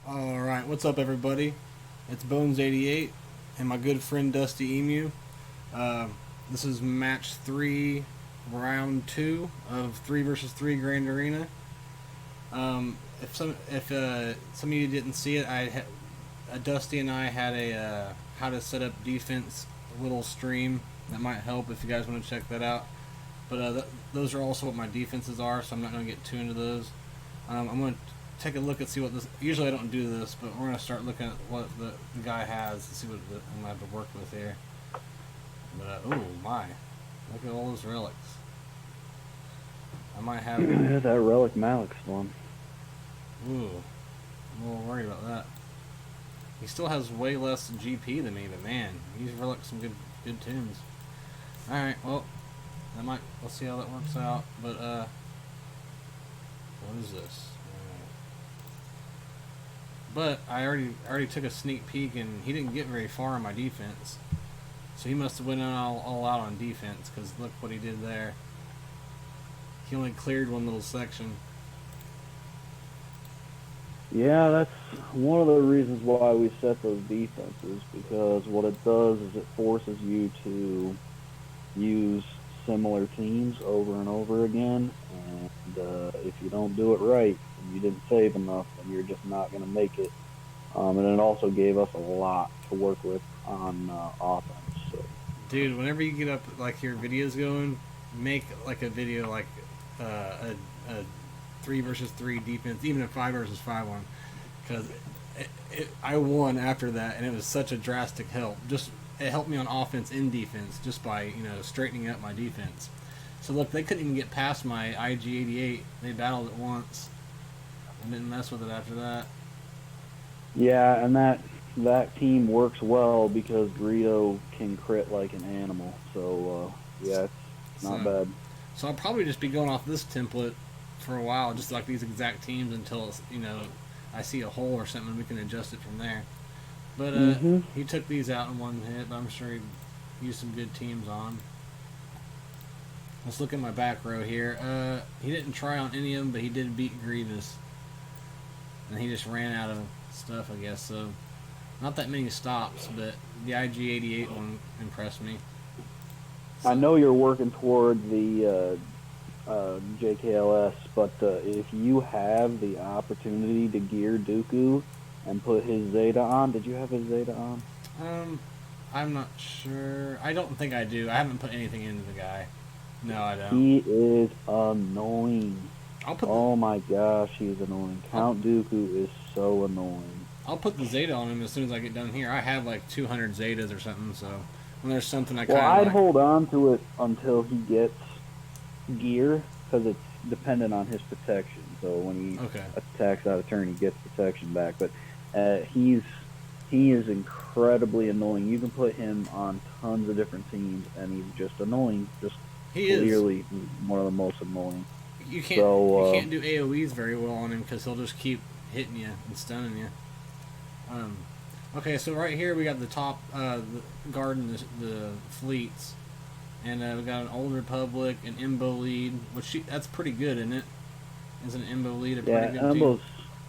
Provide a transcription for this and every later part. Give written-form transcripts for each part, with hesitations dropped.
Alright, what's up, everybody? It's Bones88 and my good friend Dusty Emu. Uh, this is match 3, round 2 of 3 versus 3 Grand Arena. If some of you didn't see it, Dusty and I had a how to set up defense little stream that might help if you guys want to check that out. But those are also what my defenses are, so I'm not going to get too into those. I'm going to take a look and see what this. Usually I don't do this, but we're going to start looking at what the guy has to see what I'm going to have to work with here. But oh my, look at all those relics. I might have. Yeah, that Relic Malik's one. Ooh, I'm a little worried about that. He still has way less GP than me, but man, he's relics some good tunes. All right, well, let's see how that works out. But what is this? But I already took a sneak peek, and he didn't get very far on my defense. So he must have went all out on defense, because look what he did there. He only cleared one little section. Yeah, that's one of the reasons why we set those defenses, because what it does is it forces you to use similar teams over and over again, and if you don't do it right and you didn't save enough, then you're just not going to make it. And it also gave us a lot to work with on offense. So. Dude, whenever you get up like your videos going, make like a video like a 3 versus 3 defense, even a 5 versus 5 one, because I won after that, and it was such a drastic help. Just it helped me on offense and defense just by straightening up my defense. So look, they couldn't even get past my IG88. They battled it once and didn't mess with it after that. Yeah, and that team works well because Greedo can crit like an animal. So yeah, it's not bad. So I'll probably just be going off this template for a while, just like these exact teams until I see a hole or something. We can adjust it from there. But he took these out in one hit. But I'm sure he used some good teams on. Let's look at my back row here. He didn't try on any of them, but he did beat Grievous, and he just ran out of stuff, I guess. So not that many stops, but the IG88 one impressed me. So, I know you're working toward the JKLS, but if you have the opportunity to gear Dooku and put his Zeta on, did you have his Zeta on? I'm not sure. I don't think I do. I haven't put anything into the guy. No, I don't. He is annoying. Oh my gosh, he's annoying. Count Dooku is so annoying. I'll put the Zeta on him as soon as I get done here. I have like 200 Zetas or something, so when there's something I kind of I'd hold on to it until he gets gear, because it's dependent on his protection. So when he attacks out of turn, he gets protection back. But he is incredibly annoying. You can put him on tons of different teams, and he's just annoying. Clearly one of the most annoying. You can't do AoEs very well on him because he'll just keep hitting you and stunning you. Okay, so right here we got the top guarding the fleets, and we got an Old Republic, an Embo lead, that's pretty good, isn't it? Isn't an Embo lead a pretty good team?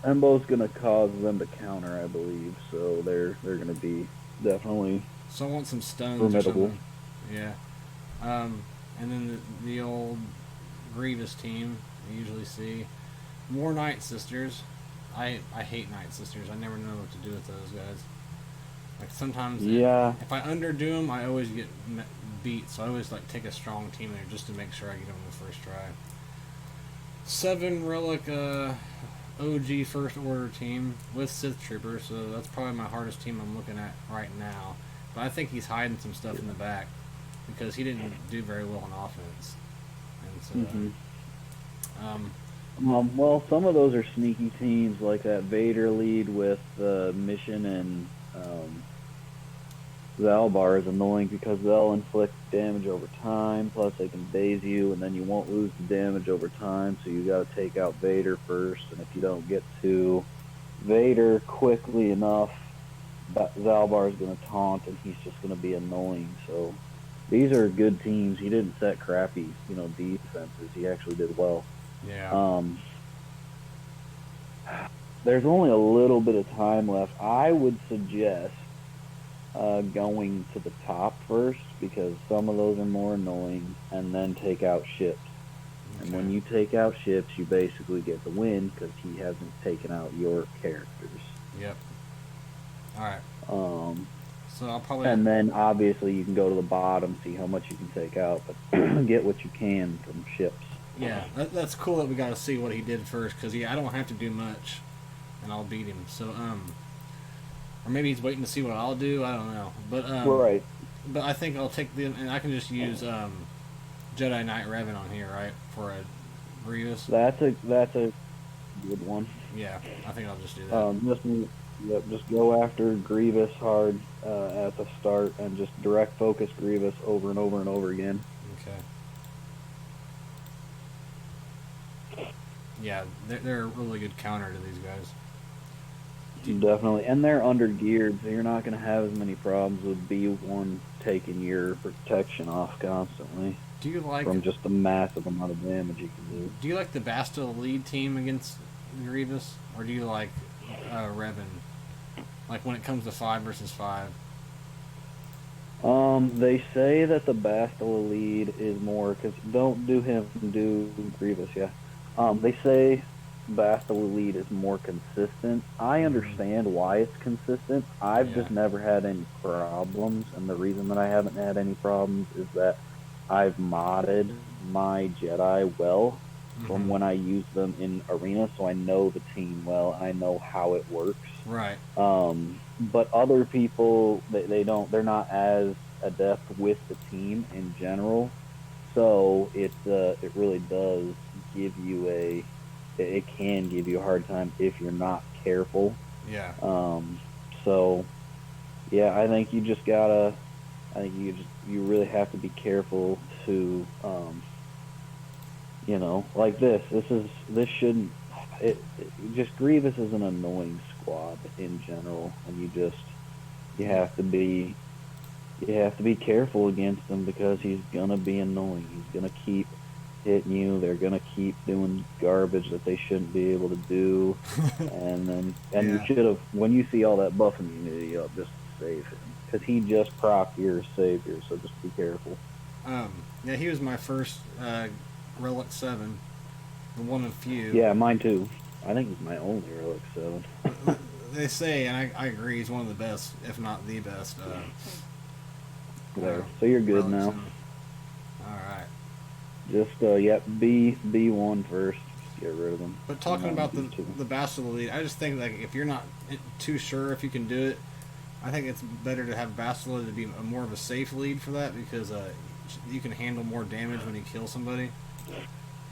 Embo's gonna cause them to counter, I believe. So they're gonna be definitely. So I want some stuns formidable. or something. Yeah. And then the old Grievous team you usually see. More Night Sisters. I hate Night Sisters. I never know what to do with those guys. Like sometimes, if I underdo them, I always get beat. So I always like take a strong team there just to make sure I get them the first try. 7 Relic OG First Order team with Sith Troopers. So that's probably my hardest team I'm looking at right now. But I think he's hiding some stuff in the back because he didn't do very well on offense. And so, well, some of those are sneaky teams, like that Vader lead with Mission and Zalbar is annoying because they'll inflict damage over time, plus they can daze you, and then you won't lose the damage over time, so you got to take out Vader first, and if you don't get to Vader quickly enough, Zalbar is going to taunt, and he's just going to be annoying. So these are good teams. He didn't set crappy, defenses. He actually did well. Yeah. there's only a little bit of time left. I would suggest going to the top first because some of those are more annoying, and then take out ships. And when you take out ships, you basically get the win because he hasn't taken out your characters. Yep. All right. So I'll probably. And then obviously you can go to the bottom, see how much you can take out, but get what you can from ships. Yeah, that's cool that we got to see what he did first because I don't have to do much, and I'll beat him. So or maybe he's waiting to see what I'll do. I don't know, but right. But I think I'll take and I can just use Jedi Knight Revan on here, right, for a Grievous. That's a good one. Yeah, I think I'll just do that. Just go after Grievous hard at the start and just direct focus Grievous over and over and over again. Okay. Yeah, they're a really good counter to these guys. Definitely, and they're undergeared, so you're not going to have as many problems with B1 taking your protection off constantly. Do you like from just the massive amount of damage you can do? Do you like the Bastille lead team against Grievous, or do you like Revan? Like when it comes to 5 versus 5. They say that the Bastille lead is more because don't do him do Grievous, yeah. They say Bastille lead is more consistent. I understand why it's consistent. I've just never had any problems, and the reason that I haven't had any problems is that I've modded my Jedi well from when I use them in arena, so I know the team well. I know how it works. Right. But other people, they're not as adept with the team in general. So it really does give you it can give you a hard time if you're not careful. Yeah. So yeah, I think you just gotta. I think you really have to be careful to, like this. This shouldn't. Just Grievous is an annoying squad in general, and you have to be careful against him because he's gonna be annoying. He's gonna keep hitting you. They're gonna keep doing garbage that they shouldn't be able to do, and you should have, when you see all that buff immunity up, just save him. Because he just proc your savior, so just be careful. Yeah, he was my first Relic 7, the one of few. Yeah, mine too. I think he's my only Relic 7. They say, and I agree, he's one of the best, if not the best. There. So you're good now. Alright. Just, B1 first. Get rid of them. But talking about the Bastille lead, I just think like if you're not too sure if you can do it, I think it's better to have Bastille to be more of a safe lead for that because you can handle more damage when you kill somebody.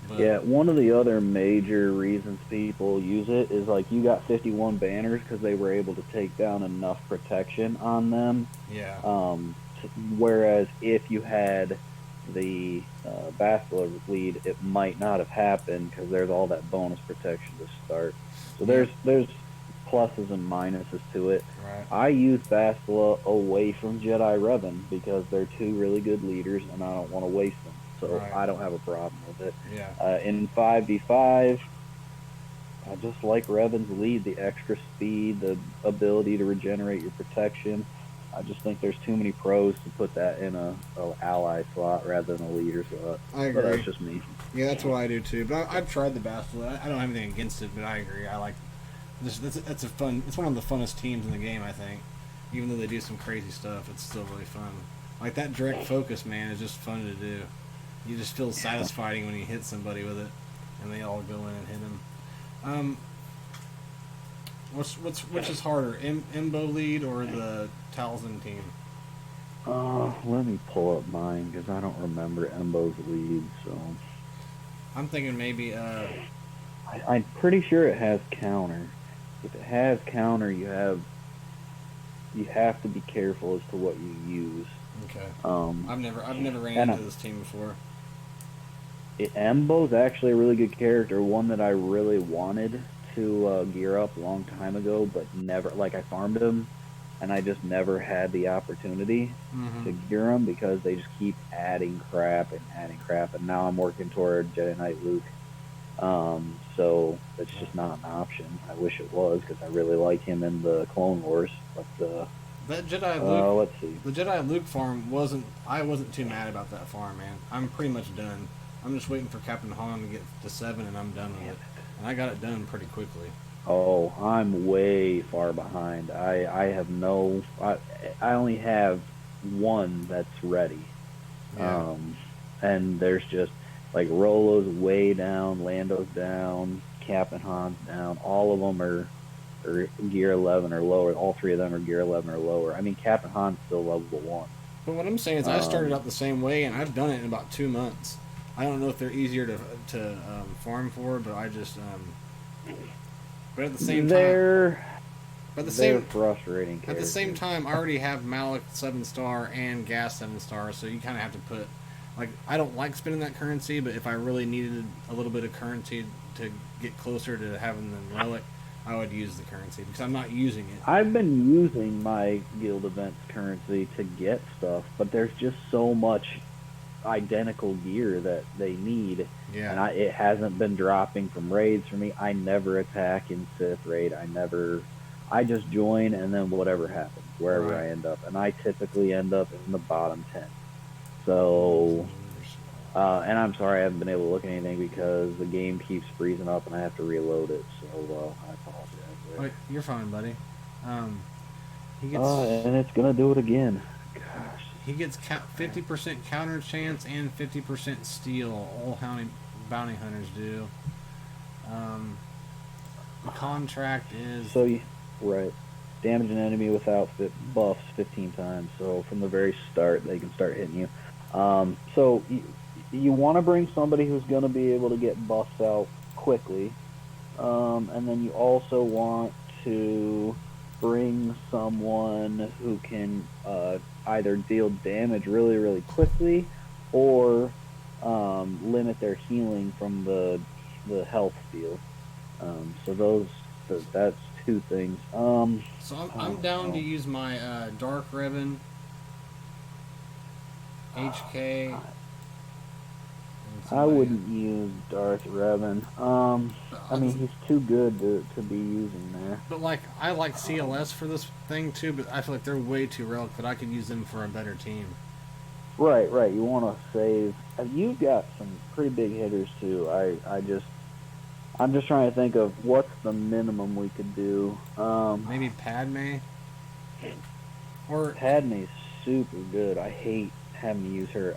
But, yeah, one of the other major reasons people use it is like you got 51 banners because they were able to take down enough protection on them. Yeah. Whereas if you had the Bastille lead, it might not have happened because there's all that bonus protection to start. So there's pluses and minuses to it. Right. I use Bastille away from Jedi Revan because they're two really good leaders and I don't want to waste them. So I don't have a problem with it. Yeah. In 5v5, I just like Revan's lead, the extra speed, the ability to regenerate your protection. I just think there's too many pros to put that in a ally slot rather than a leader slot. I agree. But that's just me. Yeah, that's what I do too. But I've tried the Bastille. I don't have anything against it, but I agree. I like that's a fun. It's one of the funnest teams in the game. I think, even though they do some crazy stuff, it's still really fun. Like that direct focus, man, is just fun to do. You just feel satisfying when you hit somebody with it, and they all go in and hit them. Which is harder, Embo lead or the Talzin team? Let me pull up mine because I don't remember Embo's lead. So I'm thinking maybe. I'm pretty sure it has counter. If it has counter, you have to be careful as to what you use. Okay. I've never ran into this team before. Embo's actually a really good character, one that I really wanted to gear up a long time ago, but never, like I farmed him and I just never had the opportunity to gear him because they just keep adding crap, and now I'm working toward Jedi Knight Luke. so it's just not an option. I wish it was because I really like him in the Clone Wars. But that Jedi Luke, let's see. the Jedi Luke farm wasn't. I wasn't too mad about that farm, man. I'm pretty much done. I'm just waiting for Captain Han to get to 7, and I'm done with it. And I got it done pretty quickly. Oh, I'm way far behind. I have no. I only have one that's ready. Yeah. And there's just like Rolo's way down, Lando's down, Cap and Han's down. All of them are gear 11 or lower. All three of them are gear 11 or lower. I mean, Cap and Han's still level 1. But what I'm saying is, I started out the same way, and I've done it in about 2 months. I don't know if they're easier to farm for, but I just. But at the same time, they're frustrating. At the same time, I already have Malik 7-star and Gas 7-star, so you kind of have to put. Like, I don't like spending that currency, but if I really needed a little bit of currency to get closer to having the Relic, I would use the currency because I'm not using it. I've been using my guild events currency to get stuff, but there's just so much identical gear that they need, and it hasn't been dropping from raids for me. I never attack in Sith raid. I just join, and then whatever happens, wherever I end up, and I typically end up in the bottom 10. So, and I'm sorry I haven't been able to look at anything because the game keeps freezing up and I have to reload it. So I apologize. Wait, you're fine, buddy. He gets. And it's gonna do it again. Gosh. He gets 50% counter chance and 50% steal. All bounty hunters do. The contract is right. Damage an enemy without buffs 15 times. So from the very start, they can start hitting you. So you want to bring somebody who's going to be able to get buffs out quickly, and then you also want to bring someone who can either deal damage really, really quickly, or limit their healing from the health field. So that's two things. So I'm down to use my Dark Revan, HK. I wouldn't use Darth Revan. I mean, he's too good to be using there. But like, I like CLS for this thing too, but I feel like they're way too Relic, but I could use them for a better team. Right. You want to save. You've got some pretty big hitters too. I'm just trying to think of what's the minimum we could do. Maybe Padme. Or Padme's super good. I hate having to use her.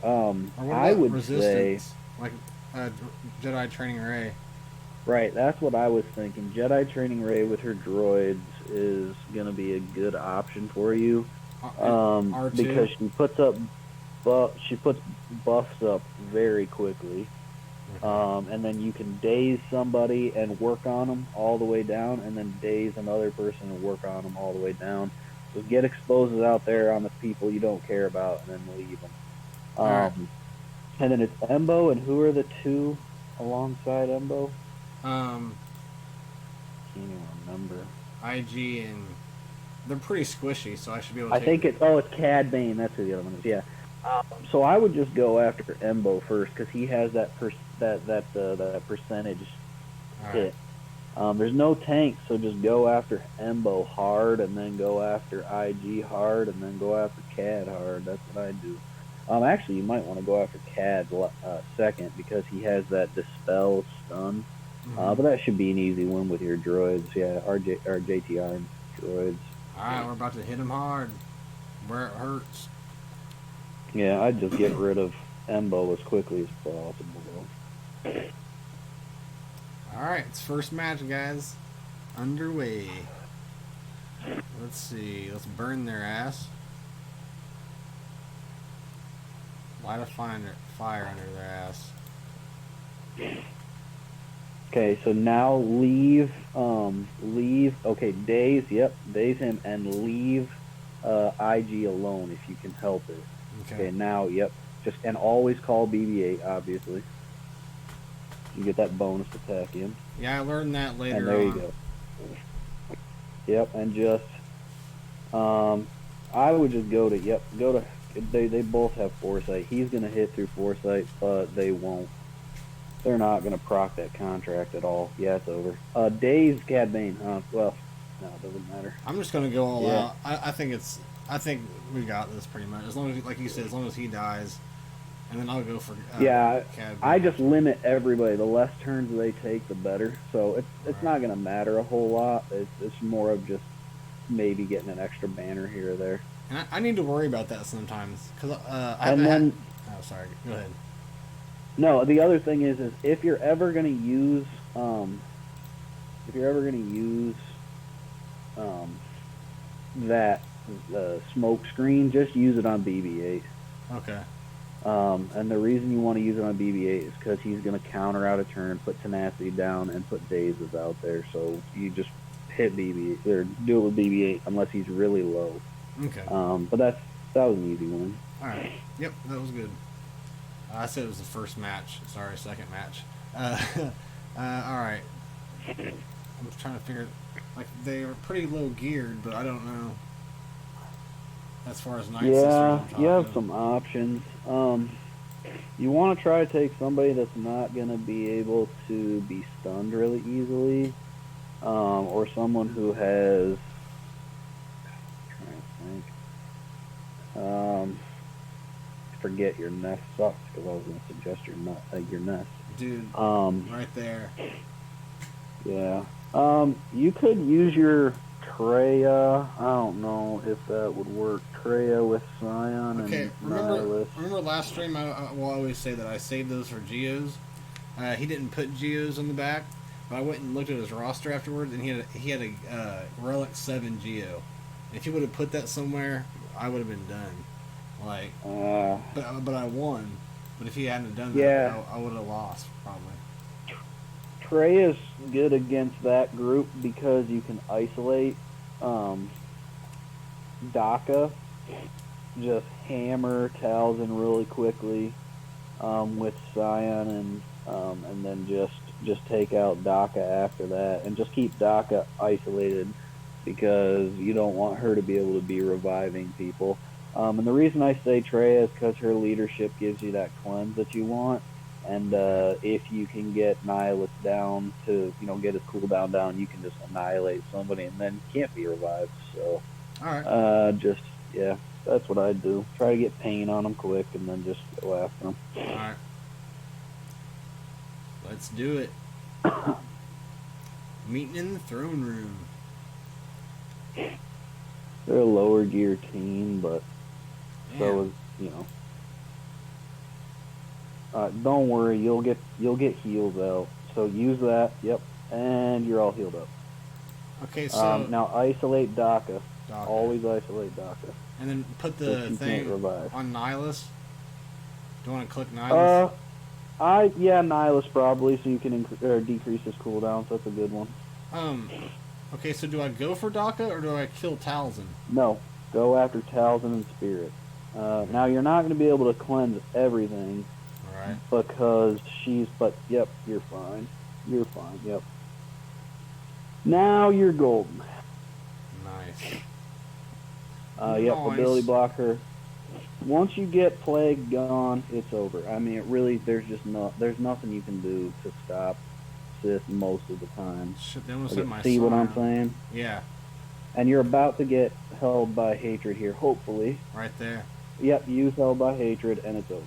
I would Resistance? Say like Jedi Training Ray. Right, that's what I was thinking. Jedi Training Ray with her droids is gonna be a good option for you, because she puts buffs up very quickly, and then you can daze somebody and work on them all the way down, and then daze another person and work on them all the way down. So get exposes out there on the people you don't care about, and then leave them. And then it's Embo, and who are the two alongside Embo? Can't even remember. IG, and they're pretty squishy, so I should be able to. I think it's Cad Bane. That's who the other one is. Yeah. So I would just go after Embo first because he has that percentage hit. There's no tank, so just go after Embo hard, and then go after IG hard, and then go after Cad hard. That's what I do. Actually, you might want to go after Cad second because he has that Dispel stun. But that should be an easy win with your droids. Yeah, our JTR droids. Alright, we're about to hit him hard. Where it hurts. Yeah, I'd just get rid of Embo as quickly as possible. Alright, it's first match, guys. Underway. Let's see. Let's burn their ass. Light a fire under their ass. Okay, so now leave, okay, daze him, and leave IG alone if you can help it. Okay, now, and always call BB-8, obviously. You get that bonus attack in. Yeah, I learned that later and there you go. Yep, and just, I would just go to, they both have Foresight. He's going to hit through Foresight, but they won't. they're not going to proc that contract at all. Yeah, it's over. Days Cad Bane. Well, no, it doesn't matter. I'm just gonna go all Yeah. out. I think it's. I think we got this pretty much. As long as, like you said, as long as he dies, and then I'll go for. Yeah, Cad I Bane just after. limit everybody. The less turns they take, the better. So it's Right. not going to matter a whole lot. It's more of just maybe getting an extra banner here or there. And I need to worry about that sometimes because I haven't And had. then Oh, sorry. Go ahead. no, the other thing is if you're ever going to use if you're ever going to use um, that smoke screen, just use it on BB-8. Okay. And the reason you want to use it on BB-8 is because he's going to counter out a turn, put tenacity down, and put dazes out there. So you just hit BB or do it with BB-8 unless he's really low. Okay. But that was an easy one. All right. Yep, that was good. I said it was the first match. Sorry, second match. All right. I'm just trying to figure. Like they were pretty low geared, but I don't know. As far as Night Sisters, Yeah, I'm you have talking. some options. You want to try to take somebody that's not going to be able to be stunned really easily, or someone who has. I'm trying to think. Forget your nest sucks because I was going to suggest your nest. Dude, right there. Yeah. You could use your Treya. I don't know if that would work. Treya with Scion Okay, and Nihilus. remember last stream I will always say that I saved those for Geos. He didn't put Geos on the back, but I went and looked at his roster afterwards, and he had a Relic 7 Geo. If he would have put that somewhere, I would have been done. Like, but I won. But if he hadn't done that, Yeah. I would have lost probably. Treya's good against that group because you can isolate Daka. Just hammer Talzin really quickly with Scion and then just take out Daka after that and just keep Daka isolated because you don't want her to be able to be reviving people. And the reason I say Treya is because her leadership gives you that cleanse that you want. And if you can get Nihilus down to, get his cooldown down, you can just annihilate somebody and then can't be revived. So, All right. yeah, that's what I'd do. Try to get pain on them quick and then just go after them. All right. Let's do it. Meeting in the throne room. They're a lower gear team, but so is, don't worry, you'll get heals out. So use that. Yep, and you're all healed up. Okay, so now isolate Daka. Daka. Always isolate Daka. And then put the thing revive. on Nihilus. Do you want to click Nihilus? Nihilus probably, so you can decrease his cooldown. So that's a good one. Okay, so do I go for Daka or do I kill Talzin? No, go after Talzin and Spirit. Now you're not going to be able to cleanse everything. All right. Because yep, you're fine. You're fine. Yep. Now you're golden. Nice. Yep, ability blocker. Once you get Plague gone, it's over. I mean, it really, there's nothing you can do to stop Sith most of the time. Shit, they almost hit my See what I'm sign. saying? Yeah. And you're about to get held by hatred here, hopefully. Right there. Yep, use held by hatred, and it's over.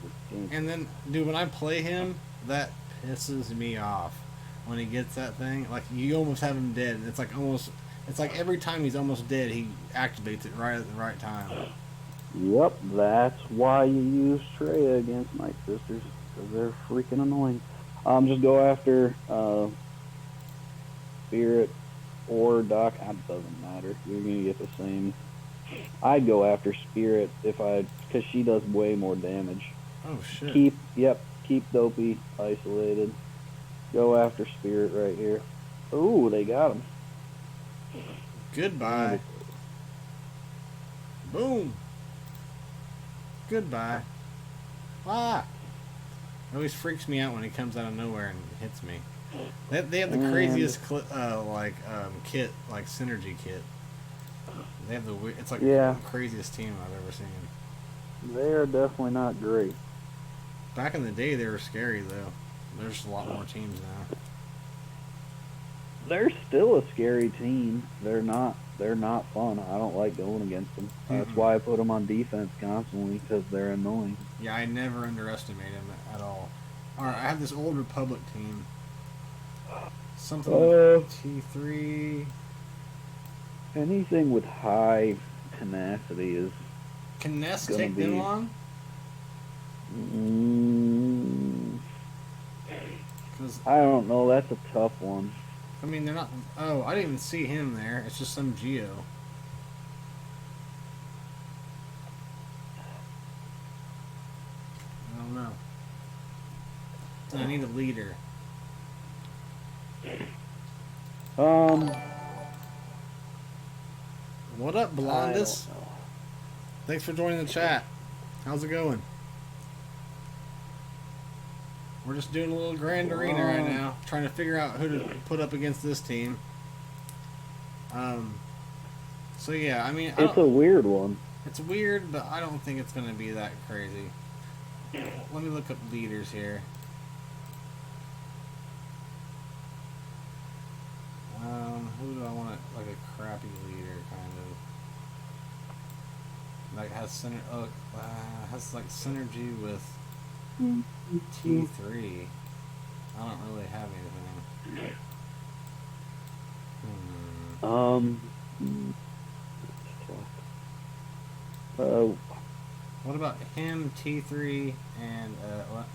And then, dude, when I play him, that pisses me off. When he gets that thing, like, you almost have him dead. It's like every time he's almost dead, he activates it right at the right time. Yep, that's why you use Treya against Night Sisters, because they're freaking annoying. Just go after Spirit or Doc. It doesn't matter. You're gonna get the same. I'd go after Spirit because she does way more damage. Oh shit. Keep Dopey isolated. Go after Spirit right here. Ooh, they got him. Goodbye. Boom. Goodbye. Ah. It always freaks me out when he comes out of nowhere and hits me. They have the craziest kit, like synergy kit. They have it's like the craziest team I've ever seen. They are definitely not great. Back in the day, they were scary though. There's a lot more teams now. They're still a scary team. They're not. They're not fun. I don't like going against them. That's why I put them on defense constantly, because they're annoying. Yeah, I never underestimate them at all. All right, I have this old Republic team. Something like T3. Anything with high tenacity is. Can Nest take them on? I don't know. That's a tough one. I mean, they're not. Oh, I didn't even see him there. It's just some Geo. I don't know. I need a leader. What up, Blondus? Thanks for joining the chat. How's it going? We're just doing a little Grand Arena right now, trying to figure out who to put up against this team. So yeah, I mean, it's a weird one. It's weird, but I don't think it's going to be that crazy. Let me look up leaders here. Who do I want? Like a crappy leader, kind of. Like has has like synergy with T3. I don't really have anything. What about him, T3, and what?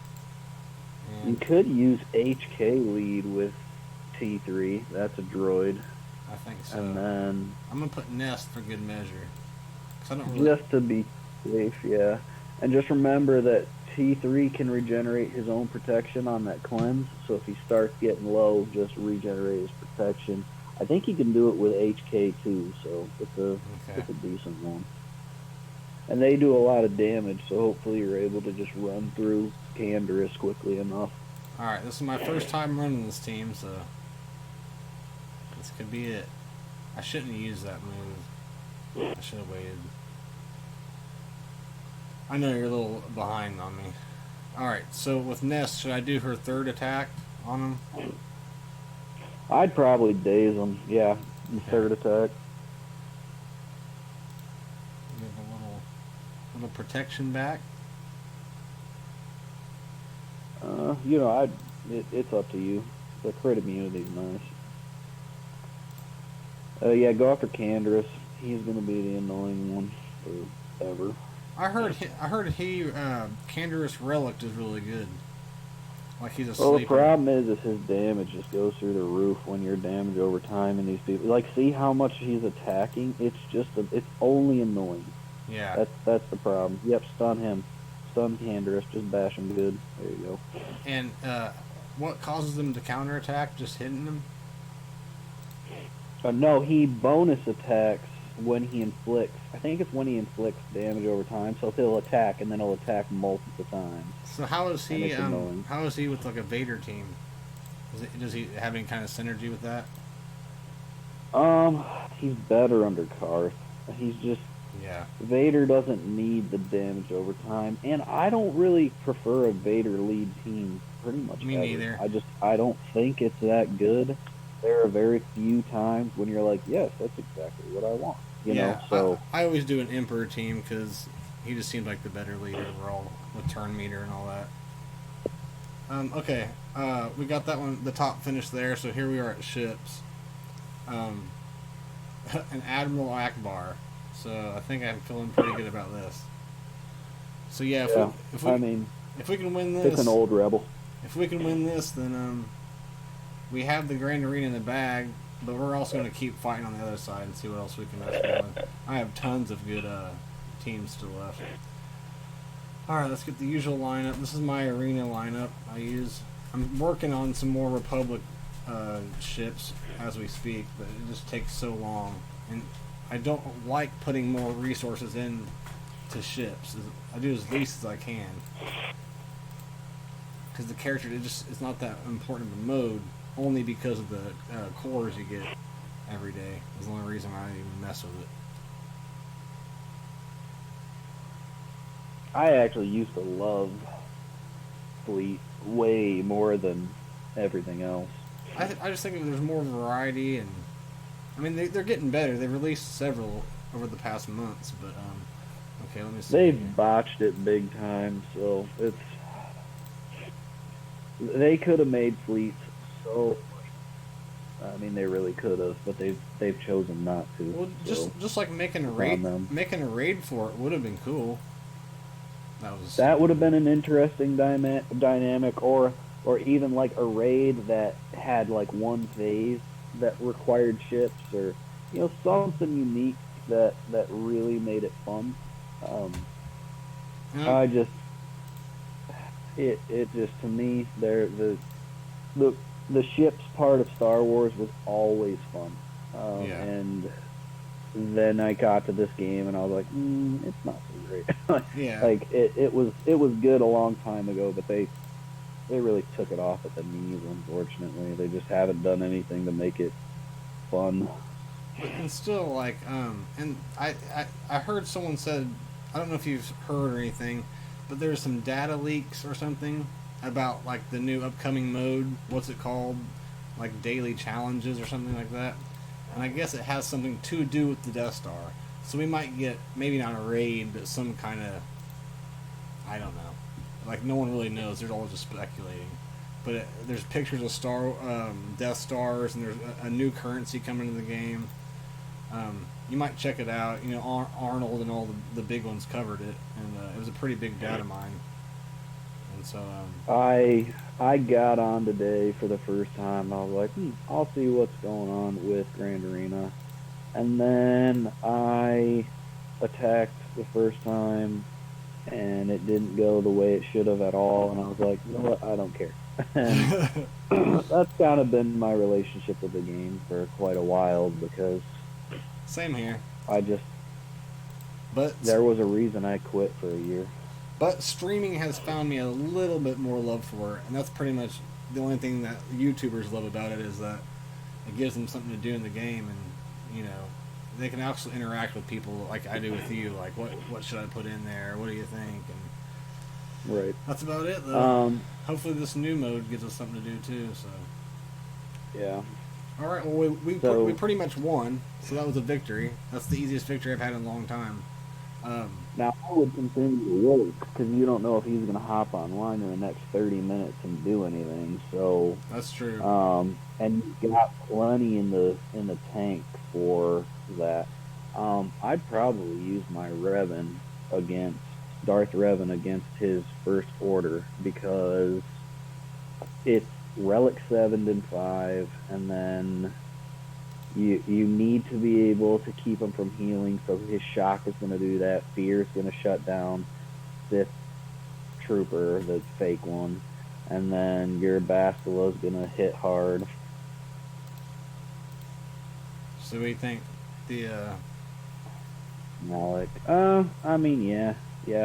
And you could use HK lead with T3. That's a droid. I think so. And then I'm gonna put Nest for good measure. 'Cause I don't really... Just to be safe, yeah. And just remember that T3 can regenerate his own protection on that cleanse. So if he starts getting low, just regenerate his protection. I think he can do it with HK too, so it's a decent one. And they do a lot of damage, so hopefully you're able to just run through Canderous quickly enough. Alright, this is my first time running this team, so this could be it. I shouldn't have used that move. I should have waited. I know you're a little behind on me. Alright, so with Nest, should I do her third attack on him? I'd probably daze him, yeah, the third attack. Get a little protection back. You know, it's up to you. The crit immunity's nice. Yeah, go after Canderous. He's gonna be the annoying one forever. I heard Canderous Relic is really good. Like he's a Well, sleeper. the problem is his damage just goes through the roof when you're damaged over time, and these people see how much he's attacking. It's it's only annoying. Yeah. That's the problem. Yep, stun him. Stun Canderous, just bash him good. There you go. And what causes them to counterattack? Just hitting them? No, he bonus attacks when he inflicts. I think it's when he inflicts damage over time. So he'll attack, and then he'll attack multiple times. So how is he? How is he with like a Vader team? Does he have any kind of synergy with that? He's better under Karth. He's just. Yeah. Vader doesn't need the damage over time, and I don't really prefer a Vader lead team pretty much Me ever. neither. I don't think it's that good. There are very few times when you're like, yes, that's exactly what I want. You know, so I always do an Emperor team because he just seems like the better leader overall with turn meter and all that. Okay, we got that one, the top finish there. So here we are at ships. An Admiral Akbar. So I think I'm feeling pretty good about this. So yeah, if we can win this, it's an old rebel. If we can win this, then we have the Grand Arena in the bag, but we're also going to keep fighting on the other side and see what else we can mess with. I have tons of good teams still left. All right, let's get the usual lineup. This is my arena lineup I use. I'm working on some more Republic ships as we speak, but it just takes so long, and I don't like putting more resources in to ships. I do as least as I can, because the character it's not that important of a mode, only because of the cores you get every day. That's the only reason I don't even mess with it. I actually used to love fleet way more than everything else. I just think there's more variety, and I mean they're getting better. They've released several over the past months, but okay, let me see. They've botched it big time, so they could have made fleets so. I mean, they really could have, but they've chosen not to. Well, so just like making a raid for it would have been cool. That would have been an interesting dynamic, or even like a raid that had like one phase that required ships, or something unique that really made it fun. I just it just, to me, the ships part of Star Wars was always fun. And then I got to this game and I was like, it's not so great. Yeah. Like it was good a long time ago, but they really took it off at the knees. Unfortunately, they just haven't done anything to make it fun. And still, like, and I heard someone said, I don't know if you've heard or anything, but there's some data leaks or something about like the new upcoming mode. What's it called? Like daily challenges or something like that. And I guess it has something to do with the Death Star. So we might get, maybe not a raid, but some kind of, I don't know. Like, no one really knows. They're all just speculating. But there's pictures of Death Stars, and there's a new currency coming into the game. You might check it out. Arnold and all the big ones covered it, and it was a pretty big data mine. And so I got on today for the first time. I was like, I'll see what's going on with Grand Arena. And then I attacked the first time, and it didn't go the way it should have at all. And I was like, you know what? I don't care. And that's kind of been my relationship with the game for quite a while, because same here. But there was a reason I quit for a year. But streaming has found me a little bit more love for it, and that's pretty much the only thing that YouTubers love about it, is that it gives them something to do in the game, and they can actually interact with people like I do with you. Like, what should I put in there? What do you think? And right. That's about it, though. Hopefully, this new mode gives us something to do too. So. Yeah. All right. Well, we pretty much won, so that was a victory. That's the easiest victory I've had in a long time. Now, I would continue to work, because you don't know if he's going to hop online in the next 30 minutes and do anything. So that's true. And you've got plenty in the tank for that. I'd probably use my Revan against Darth Revan against his First Order, because it's Relic 7 and 5, and then you need to be able to keep him from healing, so his shock is going to do that. Fear is going to shut down Sith Trooper, the fake one, and then your Bastila is going to hit hard. So we think the Malik. I mean, yeah.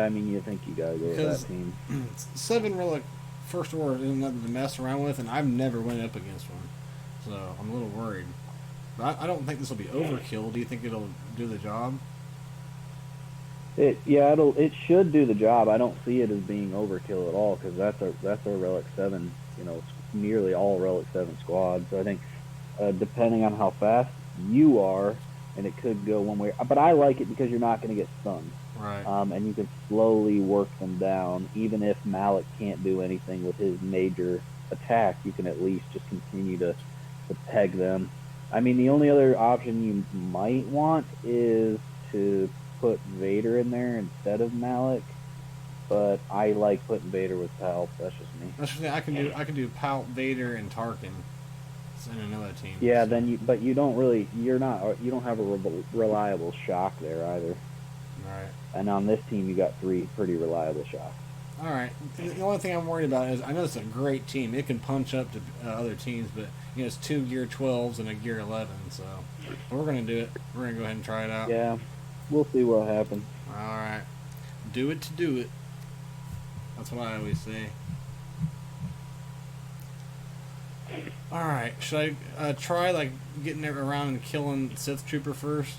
I mean, you think you gotta go with that team. 7 Relic First Order isn't nothing to mess around with, and I've never went up against one, so I'm a little worried. But I don't think this will be overkill. Do you think it'll do the job? It should do the job. I don't see it as being overkill at all, because that's a Relic 7. It's nearly all Relic 7 squad. So I think, depending on how fast you are, and it could go one way. But I like it because you're not going to get stunned. Right. And you can slowly work them down. Even if Malik can't do anything with his major attack, you can at least just continue to peg them. I mean, the only other option you might want is to put Vader in there instead of Malik. But I like putting Vader with Palp. That's just me. That's just, I can do Palp, Vader, and Tarkin. In another team. Yeah, so. You don't have a reliable shock there either. Right. And on this team, you got 3 pretty reliable shocks. All right. The only thing I'm worried about is, I know it's a great team. It can punch up to other teams, but it's 2 Gear 12s and a Gear 11. So we're gonna do it. We're gonna go ahead and try it out. Yeah, we'll see what happens. All right. Do it to do it. That's what I always say. All right. Should I try like getting around and killing Sith Trooper first?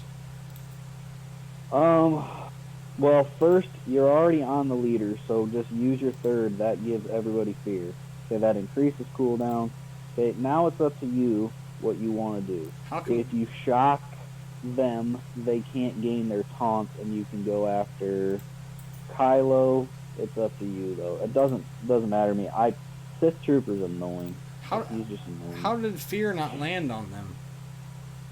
Well, first, you're already on the leader, so just use your third. That gives everybody fear. Okay, that increases cooldown. Okay, now it's up to you what you want to do. How come? If you shock them, they can't gain their taunts, and you can go after Kylo. It's up to you, though. It doesn't matter to me. Sith Trooper's annoying. How He's just annoying. how did fear not land on them?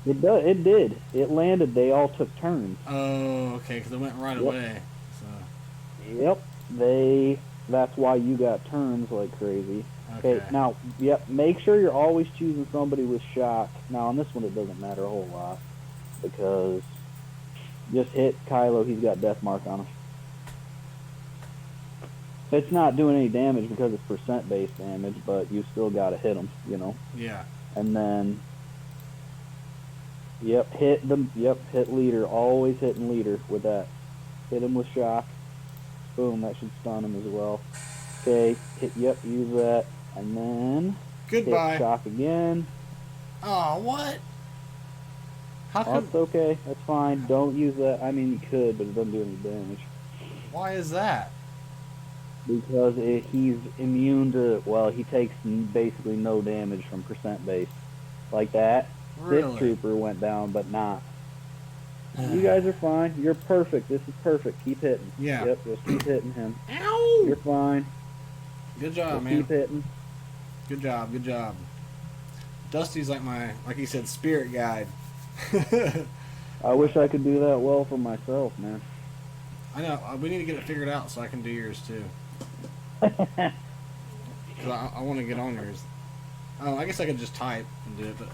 It did. It landed. They all took turns. Oh, okay, because it went right Yep. away. So Yep. That's why you got turns like crazy. okay. Now, yep, make sure you're always choosing somebody with shock. Now, on this one, it doesn't matter a whole lot because just hit Kylo. He's got death mark on him. It's not doing any damage because it's percent-based damage, but you still got to hit him, Yeah. And then, yep, hit leader. Always hitting leader with that. Hit him with shock. Boom, that should stun him as well. Okay, use that. And then Goodbye. hit shock again. Oh, what? How Oh, come? it's okay. That's fine. Don't use that. I mean, you could, but it doesn't do any damage. Why is that? Because he's immune to, well, he takes basically no damage from percent base. Like that. Really? Sith Trooper went down, but not. You guys are fine. You're perfect. This is perfect. Keep hitting. Yeah. Yep, just keep hitting him. Ow! You're fine. Good job, Just man. keep hitting. Good job. Good job. Dusty's like you said, spirit guide. I wish I could do that well for myself, man. I know. We need to get it figured out so I can do yours too. Because I want to get on yours. Oh, I guess I could just type and do it, but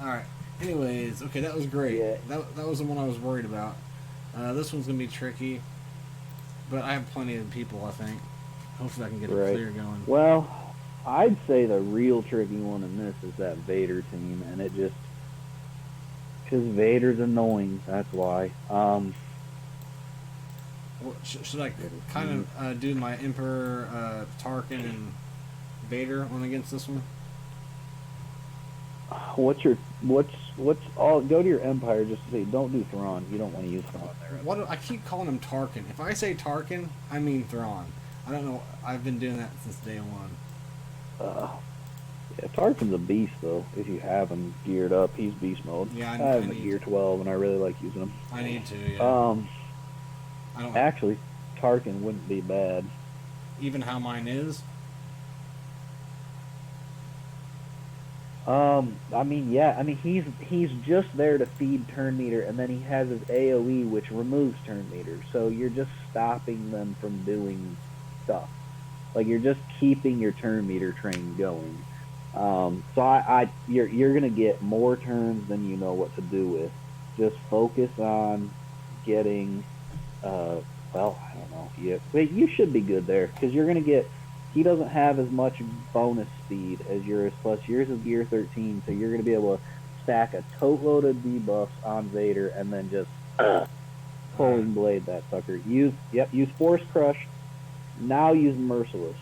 all right. Anyways, okay, that was great. Yeah. That was the one I was worried about. This one's gonna be tricky, but I have plenty of people. I think. Hopefully, I can get it clear going. Well, I'd say the real tricky one in this is that Vader team, and it just because Vader's annoying. That's why. Should I kind of do my Emperor, Tarkin, and Vader one against this one? What's all? Go to your Empire just to say. Don't do Thrawn. You don't want to use Thrawn there. I keep calling him Tarkin. If I say Tarkin, I mean Thrawn. I don't know. I've been doing that since day one. Yeah, Tarkin's a beast though. If you have him geared up, he's beast mode. Yeah, I have him at gear 12, and I really like using him. I need to. Yeah. I don't Actually, Tarkin wouldn't be bad. even how mine is. I mean, yeah. I mean, he's just there to feed turn meter, and then he has his AOE, which removes turn meter. So you're just stopping them from doing stuff. Like you're just keeping your turn meter train going. So you're gonna get more turns than you know what to do with. Just focus on getting. Well, I don't know. You should be good there because you're gonna get. He doesn't have as much bonus speed as yours, plus yours is gear 13, so you're going to be able to stack a tote load of debuffs on Vader and then just pulling blade that sucker. Use Force Crush. Now use Merciless.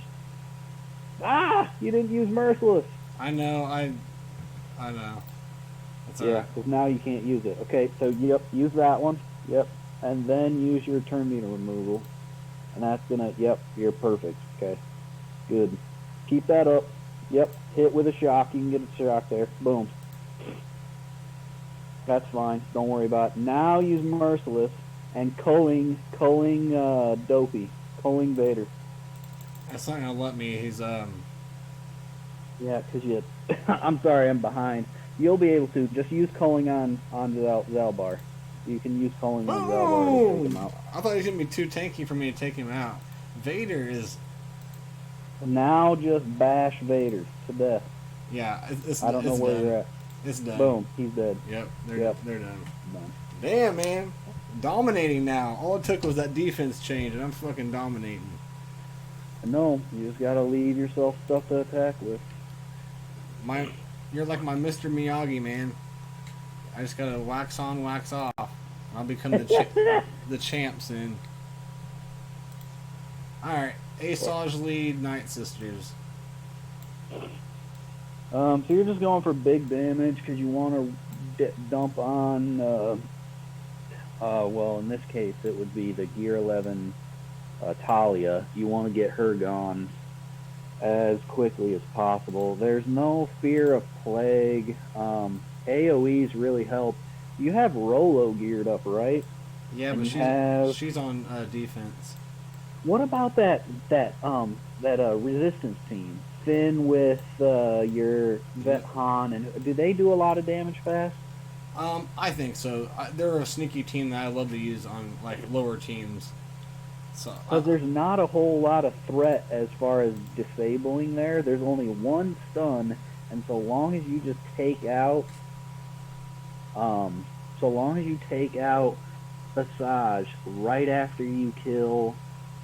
You didn't use Merciless. I know. I know. That's Yeah, because now you can't use it. Okay, so use that one. Yep, and then use your turn meter removal, and that's gonna. Yep, you're perfect. Okay. Good. Keep that up. Yep. Hit with a shock. You can get a shock there. Boom. That's fine. Don't worry about it. Now use Merciless and culling Dopey. Culling Vader. That's not gonna let me. He's Yeah, because you. I'm sorry, I'm behind. You'll be able to just use culling on Zalbar. You can use culling on Zalbar to take him out. I thought he was gonna be too tanky for me to take him out. Vader is. Now just bash Vader to death. Yeah, I don't know where done. you're at. It's done. Boom, he's dead. Yep, they're done. Done. Damn, man, dominating now. All it took was that defense change, and I'm fucking dominating. No, you just gotta leave yourself stuff to attack with. You're like my Mr. Miyagi, man. I just gotta wax on, wax off. I'll become the champ soon. All right. Asajj lead Night Sisters. So you're just going for big damage because you want to dump on Well, in this case, it would be the Gear 11 Talia. You want to get her gone as quickly as possible. There's no fear of plague. AoEs really help. You have Rolo geared up, right? Yeah, And but you have. she's on defense. What about that resistance team? Finn with your Yeah. Vet Han, and do they do a lot of damage fast? I think so. They're a sneaky team that I love to use on like lower teams. So Because there's not a whole lot of threat as far as disabling there. There's only one stun, and um, so long as you take out Visage right after you kill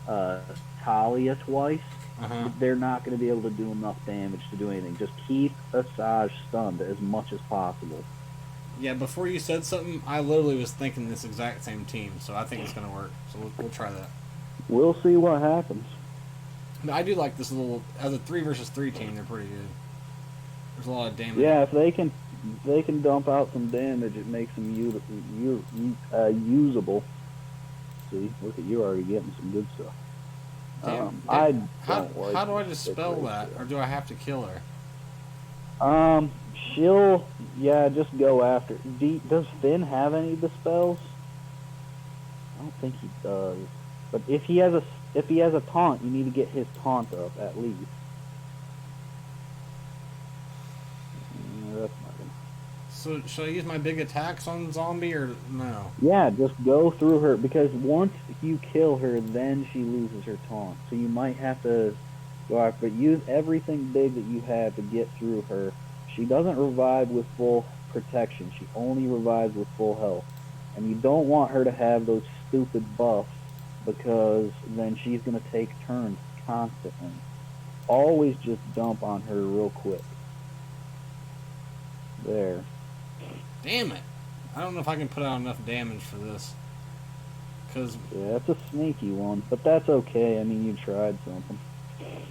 uh, Talia twice, uh-huh. they're not going to be able to do enough damage to do anything. Just keep Visage stunned as much as possible. Yeah, before you said something, I literally was thinking this exact same team, so I think it's gonna work. So we'll try that. We'll see what happens. But I do like this little as a 3 versus 3 team. They're pretty good. There's a lot of damage. Yeah, if they can dump out some damage, it makes them usable. See, look at you already getting some good stuff. I don't like. How do I dispel that, or do I have to kill her? She'll just go after. Does Finn have any dispels? I don't think he does. But if he has a taunt, you need to get his taunt up at least. That's not gonna. So should I use my big attacks on zombie or no? Yeah, just go through her because once you kill her, then she loses her taunt. So you might have to go after, but use everything big that you have to get through her. She doesn't revive with full protection. She only revives with full health. And you don't want her to have those stupid buffs because then she's going to take turns constantly. Always just dump on her real quick. There. Damn it! I don't know if I can put out enough damage for this. Cause Yeah, it's a sneaky one, but that's okay. I mean, you tried something.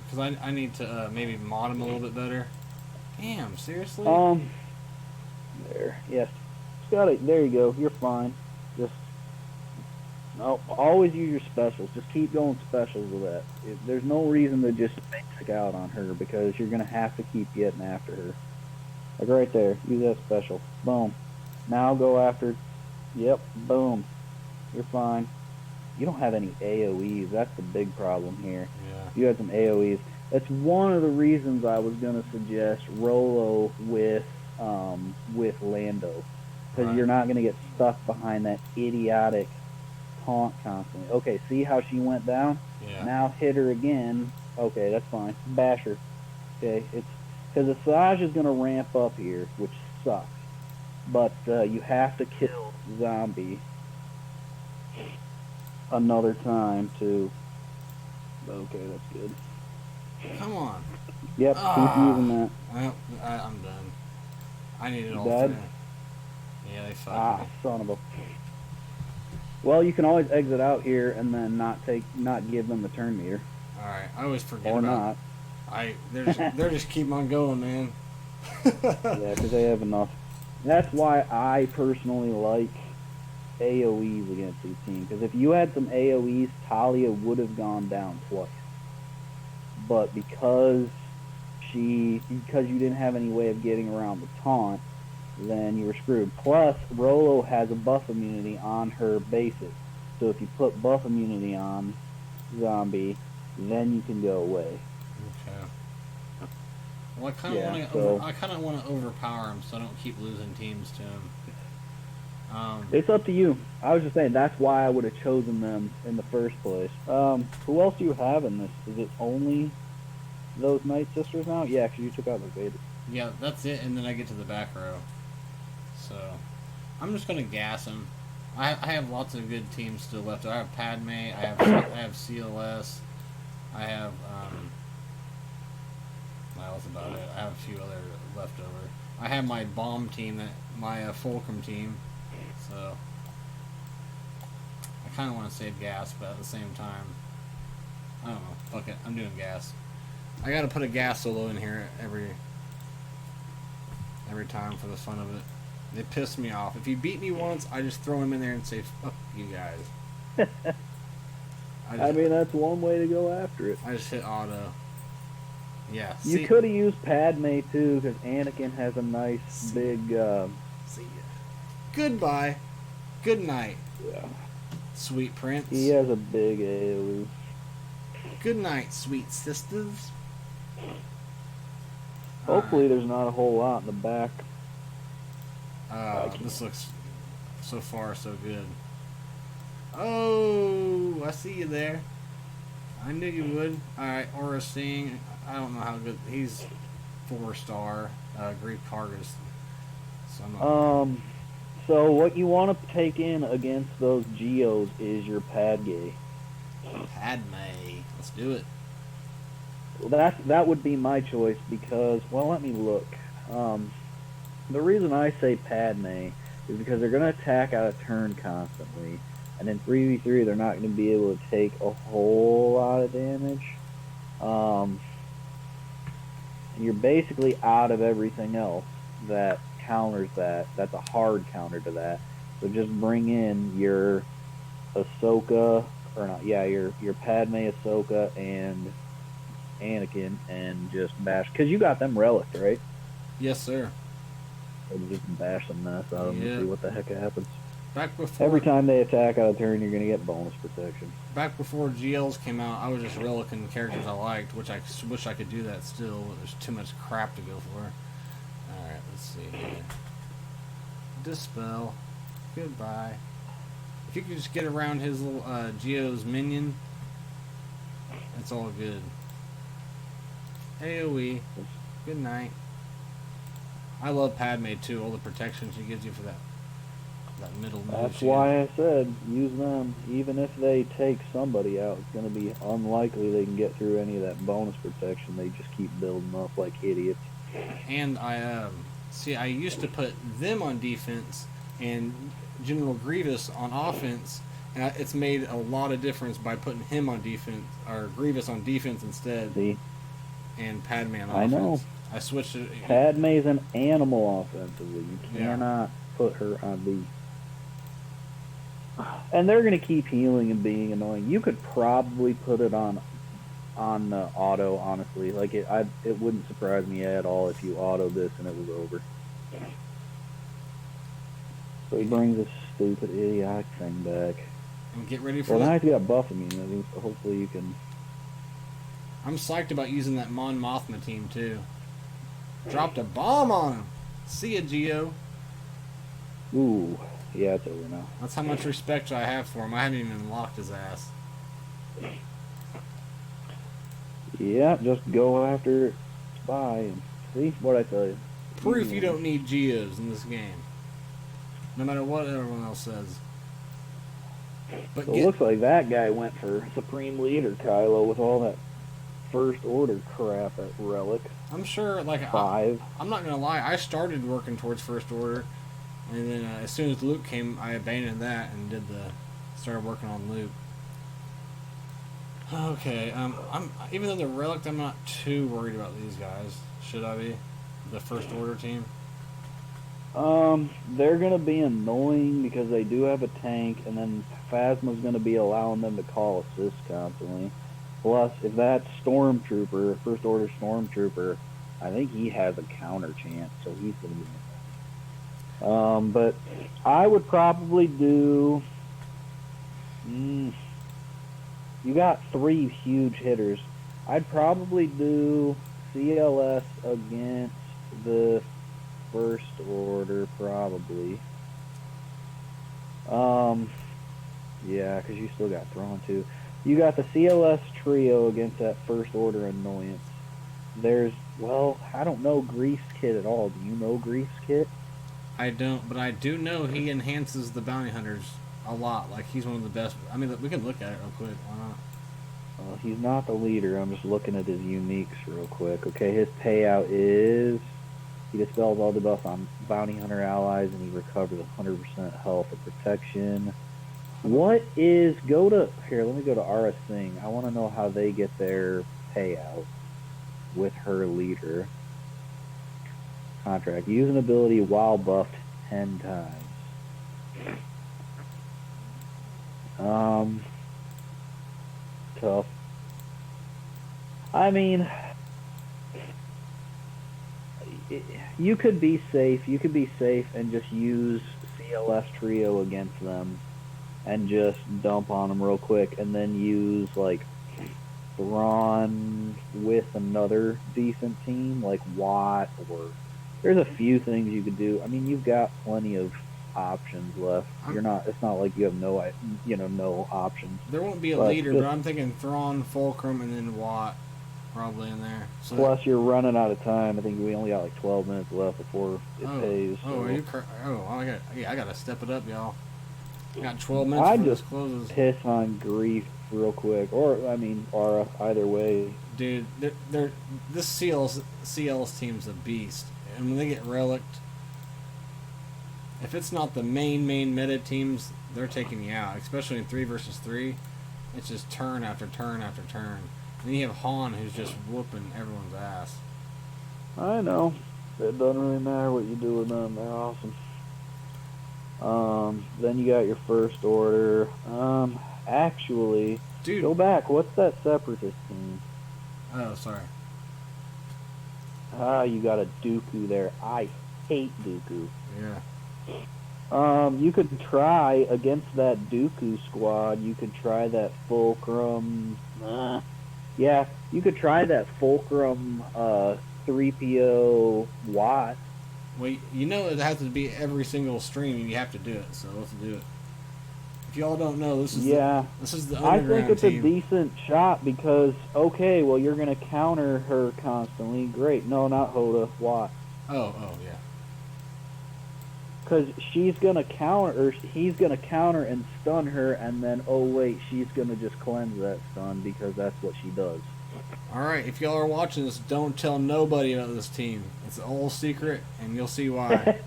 Because I need to maybe mod him a little bit better. Damn, seriously? There. Yes. Got it. There you go. You're fine. Just no. Always use your specials. Just keep going specials with that. There's no reason to just basic out on her because you're gonna have to keep getting after her. Like right there. Use that special. Boom. Now go after. Yep. Boom. You're fine. You don't have any AoEs. That's the big problem here. Yeah. You had some AoEs. That's one of the reasons I was gonna suggest Rolo with Lando, because Right. you're not gonna get stuck behind that idiotic taunt constantly. Okay, see how she went down? Yeah. Now hit her again. Okay, that's fine. Bash her. Okay, it's because Asajj is gonna ramp up here, which sucks. But you have to kill Zombie another time too. Okay, that's good. Come on. Yep, keep using that. Well, I'm done. I need it all Dead? three. Yeah, they fucked me. Son of a. Well, you can always exit out here and then not give them the turn meter. All right, I always forget Or about. not. They're just keep on going, man. Yeah, because they have enough. That's why I personally like AoEs against these teams. Because if you had some AoEs, Talia would have gone down twice. But because you didn't have any way of getting around the taunt, then you were screwed. Plus, Rolo has a buff immunity on her basic. So if you put buff immunity on Zombie, then you can go away. Okay. Well, I kind of want to overpower him so I don't keep losing teams to him. It's up to you. I was just saying that's why I would have chosen them in the first place. Who else do you have in this? Is it only those Night Sisters now? Yeah, because you took out the Vader. Yeah, that's it, and then I get to the back row. So, I'm just gonna gas him. I have lots of good teams still left. I have Padme. I have CLS. I have that was about it. I have a few other left over. I have my bomb team, my Fulcrum team. So I kind of want to save gas, but at the same time, I don't know. Fuck it, I'm doing gas. I got to put a gas solo in here every time for the fun of it. They piss me off. If you beat me once, I just throw him in there and say, fuck you guys. I mean, that's one way to go after it. I just hit auto. Yeah. You could have used Padme too, because Anakin has a nice big. See ya. Goodbye. Good night. Yeah. Sweet prince. He has a big AoE. Good night, sweet sisters. Hopefully, there's not a whole lot in the back. This looks so far so good. Oh, I see you there. I knew you would. Alright, Aura Singh. I don't know how good. He's 4-star. Greek Cargus. So I'm not So what you want to take in against those Geos is your Padme. Padme. Let's do it. Well, that would be my choice because, well, let me look. The reason I say Padme is because they're going to attack out of turn constantly. And in 3v3, they're not going to be able to take a whole lot of damage. You're basically out of everything else that counters that. That's a hard counter to that. So just bring in your Ahsoka, or not, yeah, your Padme, Ahsoka, and Anakin, and just bash. Because you got them Relic'd, right? Yes, sir. So just bash the mess out of them to see what the heck happens. Back before, every time they attack out of turn, you're going to get bonus protection. Back before GLs came out, I was just relicking characters I liked, which I wish I could do that still, but there's too much crap to go for. Alright, let's see here. Dispel. Goodbye. If you could just get around his little Geo's minion, that's all good. AoE. Good night. I love Padme too, all the protection she gives you for that middle move. That's why I said use them. Even if they take somebody out, it's going to be unlikely they can get through any of that bonus protection. They just keep building up like idiots. And I used to put them on defense and General Grievous on offense, and it's made a lot of difference by putting him on defense, or Grievous on defense instead. See? And Padme on offense. I know. I switched it. Padme's an animal offensively. You cannot put her on the... And they're going to keep healing and being annoying. You could probably put it on auto, honestly. Like it wouldn't surprise me at all if you auto this and it was over. So he brings this stupid idiotic thing back. And get ready for well, now he's got buff immunity, so hopefully you can... I'm psyched about using that Mon Mothma team too. Dropped a bomb on him. See ya, Geo. Ooh. Yeah, it's over now. That's how much respect I have for him. I haven't even locked his ass. Yeah, just go after Spy and see what I tell you. Proof you don't need Geos in this game. No matter what everyone else says. But so it looks like that guy went for Supreme Leader Kylo with all that First Order crap at Relic. I'm sure, like, 5. I'm not going to lie. I started working towards First Order. And then as soon as Luke came, I abandoned that and started working on Luke. Okay, even though they're Relic, I'm not too worried about these guys. Should I be? The First Order team? They're gonna be annoying because they do have a tank, and then Phasma's gonna be allowing them to call assist constantly. Plus, if that Stormtrooper, First Order Stormtrooper, I think he has a counter chance, so he's gonna be... but I would probably do... you got 3 huge hitters. I'd probably do CLS against the First Order, probably. Yeah, because you still got Thrawn, too. You got the CLS trio against that First Order annoyance. There's, well, I don't know Grease Kit at all. Do you know Grease Kit? I don't, but I do know he enhances the bounty hunters a lot. Like, he's one of the best. I mean, we can look at it real quick. Why not? He's not the leader. I'm just looking at his uniques real quick. Okay, his payout is... He dispels all debuffs on bounty hunter allies, and he recovers 100% health and protection. What is... Here, let me go to Aura Singh. I want to know how they get their payout with her leader. Contract. Use an ability while buffed 10 times. Tough. I mean, you could be safe. You could be safe and just use CLS trio against them and just dump on them real quick, and then use like Thrawn with another decent team like Watt, or there's a few things you could do. I mean, you've got plenty of options left. It's not like you have no options. There won't be a leader, but I'm thinking Thrawn, Fulcrum, and then Watt probably in there. So plus, you're running out of time. I think we only got like 12 minutes left before it pays. So. I gotta step it up, y'all. I got 12 minutes before this closes. Piss on Grief real quick, or I mean, Aura. Either way, dude. This CL's team's a beast, and when they get Relic'd, if it's not the main meta teams, they're taking you out. Especially in 3 versus 3, it's just turn after turn after turn. And then you have Han, who's just whooping everyone's ass. I know. It doesn't really matter what you do with them. They're awesome. Then you got your First Order. Actually, dude, go back. What's that Separatist team? Oh, sorry. You got a Dooku there. I hate Dooku. Yeah. You could try against that Dooku squad. You could try that Fulcrum. Yeah, you could try that Fulcrum 3PO Watt. Well, you know it has to be every single stream, and you have to do it. So let's do it. If y'all don't know, this is the underground I think it's team. a decent shot because you're gonna counter her constantly. Great, no, not Hoda, Watt. Oh yeah. Because she's gonna counter, or he's gonna counter and stun her, and then she's gonna just cleanse that stun because that's what she does. All right, if y'all are watching this, don't tell nobody about this team. It's an old secret, and you'll see why.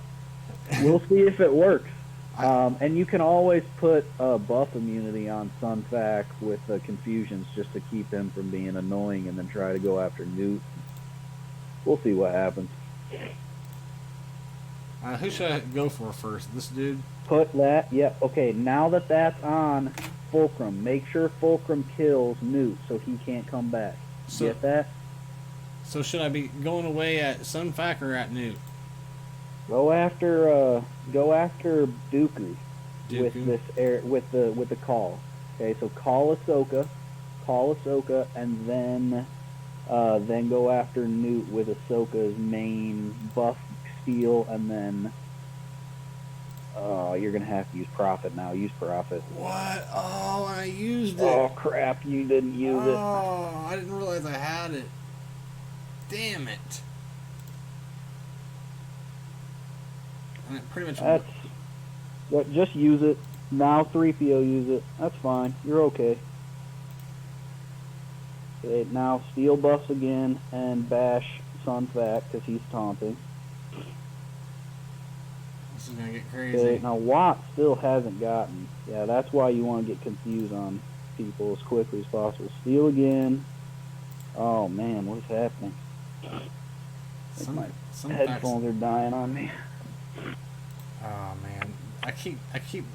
We'll see if it works. And you can always put buff immunity on Sunfac with the confusions just to keep him from being annoying, and then try to go after Newt. We'll see what happens. Who should I go for first? This dude? Put that. Yep. Okay. Now that's on Fulcrum, make sure Fulcrum kills Newt so he can't come back. Get that? So should I be going away at Sunfac or at Newt? Go after Dooku. With the call. Okay, so call Ahsoka, and then go after Newt with Ahsoka's main buff steal, and then you're gonna have to use Prophet now. Use Prophet. What? Oh, I used it. Oh crap! You didn't use it. Oh, I didn't realize I had it. Damn it. And it pretty much. Just use it now. 3PO use it. That's fine. You're okay. Okay, now steal buffs again and bash Sunfac because he's taunting. This is gonna get crazy. Okay, now Watt still hasn't gotten. Yeah, that's why you want to get confused on people as quickly as possible. Steal again. Oh man, what's happening? My headphones are dying on me. Oh man, I keep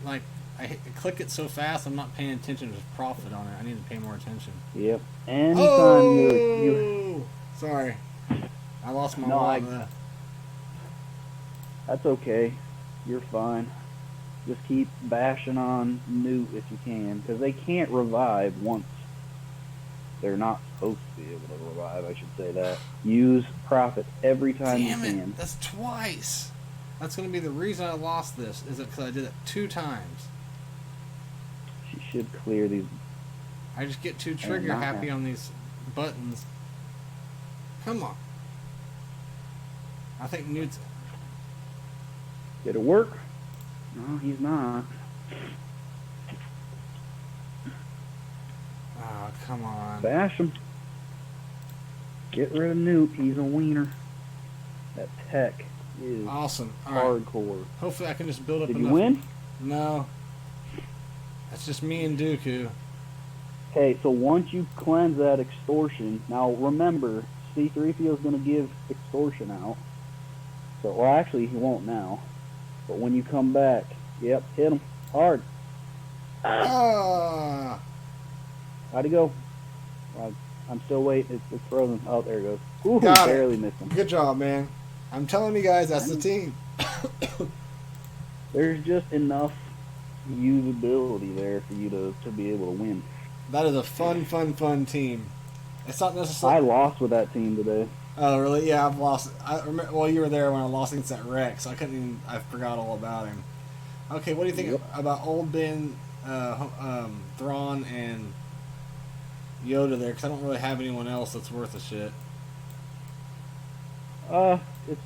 like I click it so fast. I'm not paying attention to profit on it. I need to pay more attention. Yep. Anytime you. Sorry, I lost my wallet. That's okay. You're fine. Just keep bashing on Newt if you can, because they can't revive once they're not supposed to be able to revive. I should say that. Use Prophet every time you can. That's twice. That's going to be the reason I lost this. Is it because I did it 2 times? She should clear these. I just get too trigger happy on these buttons. Come on. I think Newt's. Did it work? No, he's not. Oh, come on. Bash him. Get rid of Newt. He's a wiener. That tech is awesome. Hardcore. Right. Hopefully I can just build up enough. Did you win? No. That's just me and Dooku. Okay, so once you cleanse that extortion, now remember, C-3PO is going to give extortion out. So, well, actually, he won't now. But when you come back, yep, hit him hard. Ah! How'd he go? I'm still waiting. It's frozen. Oh, there it goes. Ooh, Got it. barely missed him. Good job, man. I'm telling you guys, that's the team. There's just enough usability there for you to be able to win. That is a fun team. It's not I necessarily. lost with that team today. Oh, really? Yeah, I've lost. I remember. Well, you were there when I lost against that Rex. I couldn't even. I forgot all about him. Okay, what do you think Yep. about Old Ben, Thrawn, and Yoda there? Because I don't really have anyone else that's worth a shit.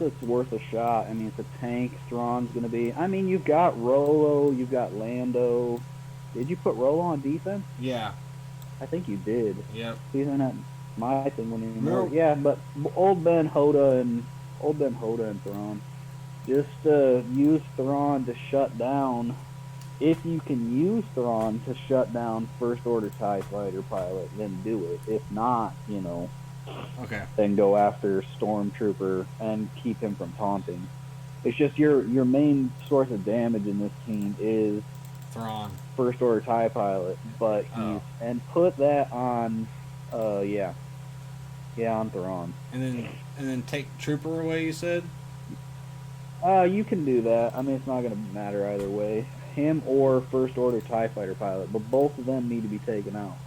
It's worth a shot. I mean, it's a tank. Thrawn's gonna be. I mean, you've got Rolo, you've got Lando. Did you put Rolo on defense? Yeah. I think you did. Yep. These are not my thing when anymore. No. Yeah, but Old Ben, Hoda, and Thrawn. Just use Thrawn to shut down. If you can use Thrawn to shut down First Order TIE Fighter pilot, then do it. If not, Okay. then go after Stormtrooper and keep him from taunting. It's just your main source of damage in this team is Thrawn. First Order TIE pilot, but and put that on on Thrawn. And then take Trooper away. You said. You can do that. I mean, it's not going to matter either way. Him or First Order TIE Fighter pilot, but both of them need to be taken out.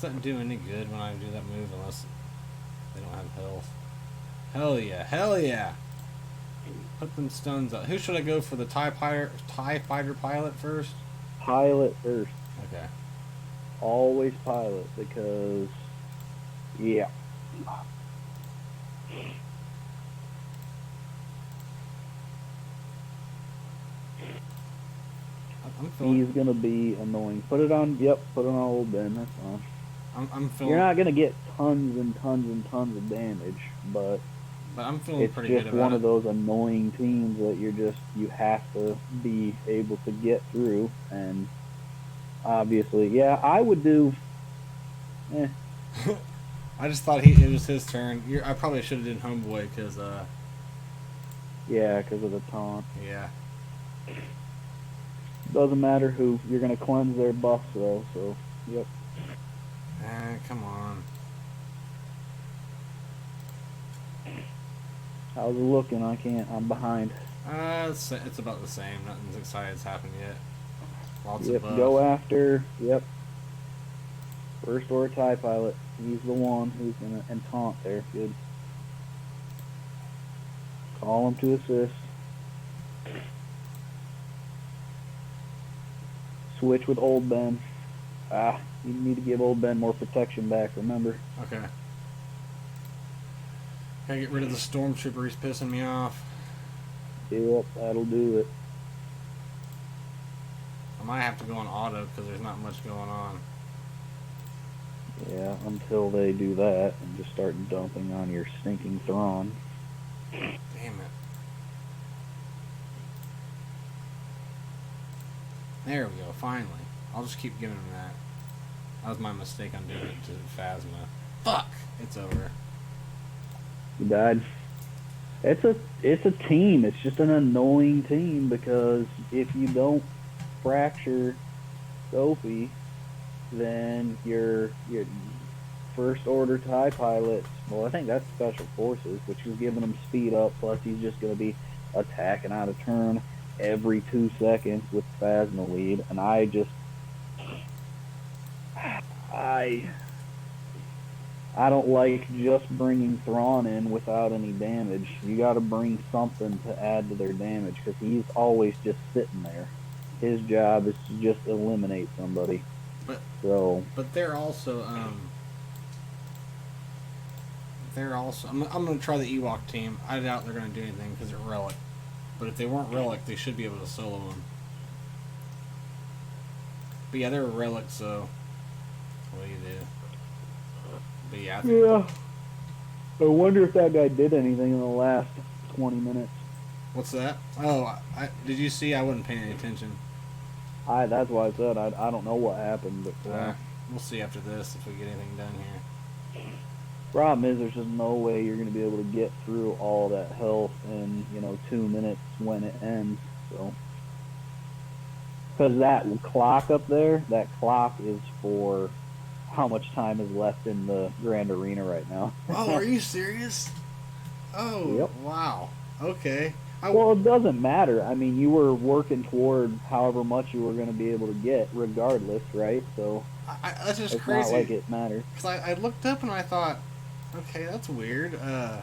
Doesn't do any good when I do that move unless they don't have health. Hell yeah. Hell yeah. Put them stuns up. Who should I go for, the TIE Fighter pilot first? Pilot first. Okay. Always pilot, because, yeah. He's going to be annoying. Put it on Old Ben, that's fine. I'm feeling. You're not going to get tons and tons and tons of damage, but I'm feeling it's pretty good just about one it. of those annoying teams that you have to be able to get through. And obviously, yeah, I would do. I just thought it was his turn. I probably should have done Homeboy because. Yeah, because of the taunt. Yeah. Doesn't matter who. You're going to cleanse their buffs, though, so, yep. Come on. How's it looking? I'm behind. It's about the same. Nothing's exciting's happened yet. Lots Yep, of buffs. go after, yep. First Order TIE pilot. He's the one who's going to, and taunt there, good. Call him to assist. Switch with Old Ben. You need to give Old Ben more protection back, remember? Okay. Gotta get rid of the Stormtrooper. He's pissing me off. Yep, that'll do it. I might have to go on auto because there's not much going on. Yeah, until they do that and just start dumping on your stinking Thrawn. Damn it. There we go, finally. I'll just keep giving him that. That was my mistake on doing it to Phasma. Fuck! It's over. You died. It's a team. It's just an annoying team because if you don't fracture Sophie, then your First Order TIE pilots, well, I think that's Special Forces, which is giving him speed up, plus he's just going to be attacking out of turn every 2 seconds with Phasma lead, and I don't like just bringing Thrawn in without any damage. You got to bring something to add to their damage because he's always just sitting there. His job is to just eliminate somebody. But they're also I'm gonna try the Ewok team. I doubt they're gonna do anything because they're Relic. But if they weren't Relic, they should be able to solo them. But yeah, they're a Relic, so what do you do? But yeah. I wonder if that guy did anything in the last 20 minutes. What's that? Oh, did you see? I wasn't paying any attention. That's why I said I don't know what happened, but We'll see after this if we get anything done here. Problem is, there's just no way you're going to be able to get through all that health in 2 minutes when it ends. So, because that clock up there, that clock is for how much time is left in the Grand Arena right now. Oh, are you serious? Oh, Yep. wow. Okay. Well, it doesn't matter. I mean, you were working toward however much you were going to be able to get, regardless, right? So that's just it's crazy. not like it matters. Because I looked up and I thought, okay, that's weird. I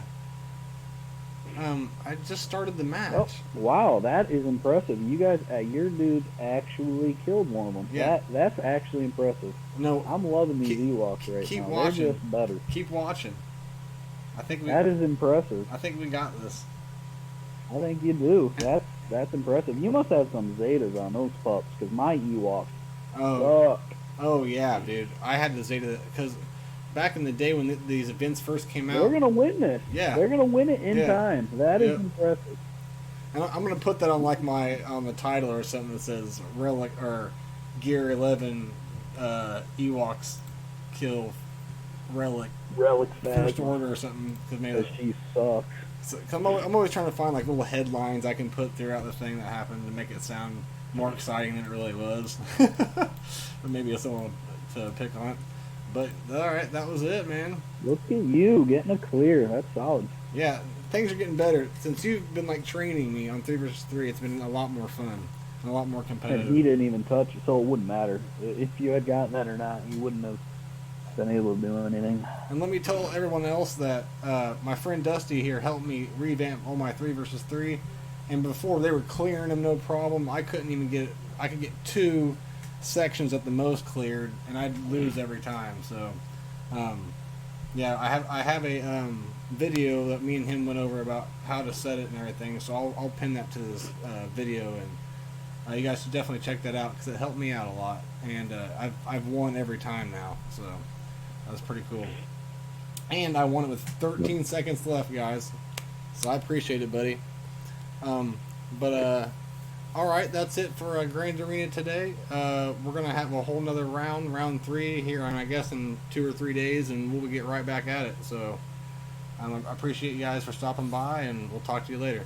just started the match. Oh, wow, that is impressive. You guys, your dude actually killed one of them. Yeah. That's actually impressive. No, I'm loving these Ewoks right keep now. Watching. They're just better. Keep watching. That is impressive. I think we got this. I think you do. That's impressive. You must have some Zetas on those pups, because my Ewoks suck. Oh yeah, dude. I had the Zeta because back in the day when these events first came out, They're gonna win this. Yeah, they're gonna win it in time. That is impressive. And I'm gonna put that on on the title or something that says Relic or Gear 11 Ewoks kill Relic First Order or something. Because she sucks. So, I'm always trying to find like little headlines I can put throughout the thing that happened to make it sound more exciting than it really was. Or maybe it's someone to pick on it. But alright, that was it, man. Look at you getting a clear. That's solid. Yeah, things are getting better. Since you've been like training me on 3 versus 3, it's been a lot more fun and a lot more competitive. And he didn't even touch it, so it wouldn't matter. If you had gotten that or not, you wouldn't have been able to do anything. And let me tell everyone else that my friend Dusty here helped me revamp all my 3 versus 3, and before they were clearing them no problem. I couldn't even get I could get 2 sections at the most cleared, and I'd lose every time. So yeah, I have a video that me and him went over about how to set it and everything, so I'll pin that to this video, and you guys should definitely check that out because it helped me out a lot, and I've won every time now, so that's pretty cool. And I won it with 13 seconds left, guys, so I appreciate it, buddy. Alright, that's it for Grand Arena today. We're going to have a whole nother round 3 here, I guess, in 2 or 3 days, and we'll get right back at it. So I appreciate you guys for stopping by, and we'll talk to you later.